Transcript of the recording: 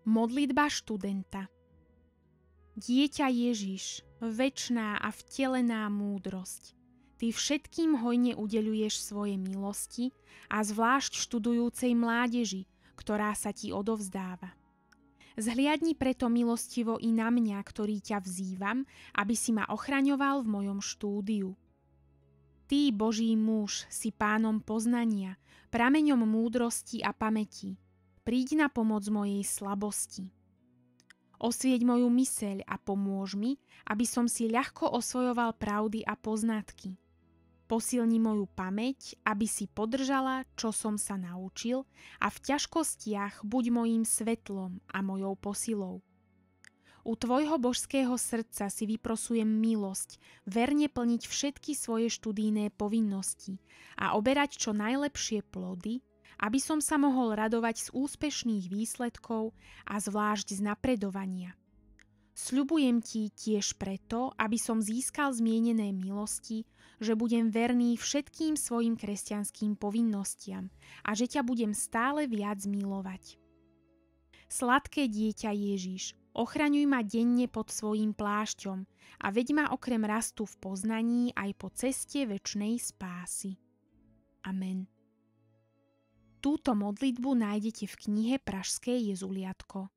Modlitba študenta. Dieťa Ježiš, večná a vtelená múdrosť, ty všetkým hojne udeľuješ svoje milosti a zvlášť študujúcej mládeži, ktorá sa ti odovzdáva. Zhliadni preto milostivo i na mňa, ktorý ťa vzývam, aby si ma ochraňoval v mojom štúdiu. Ty, Boží muž, si pánom poznania, prameňom múdrosti a pamäti. Príď na pomoc mojej slabosti. Osvieť moju myseľ a pomôž mi, aby som si ľahko osvojoval pravdy a poznatky. Posilni moju pamäť, aby si podržala, čo som sa naučil, a v ťažkostiach buď mojím svetlom a mojou posilou. U tvojho božského srdca si vyprosujem milosť, verne plniť všetky svoje študijné povinnosti a oberať čo najlepšie plody, aby som sa mohol radovať z úspešných výsledkov a zvlášť z napredovania. Sľubujem ti tiež preto, aby som získal zmienené milosti, že budem verný všetkým svojim kresťanským povinnostiam a že ťa budem stále viac milovať. Sladké dieťa Ježiš, ochraňuj ma denne pod svojím plášťom a veď ma okrem rastu v poznaní aj po ceste večnej spásy. Amen. Túto modlitbu nájdete v knihe Pražské jezuliatko.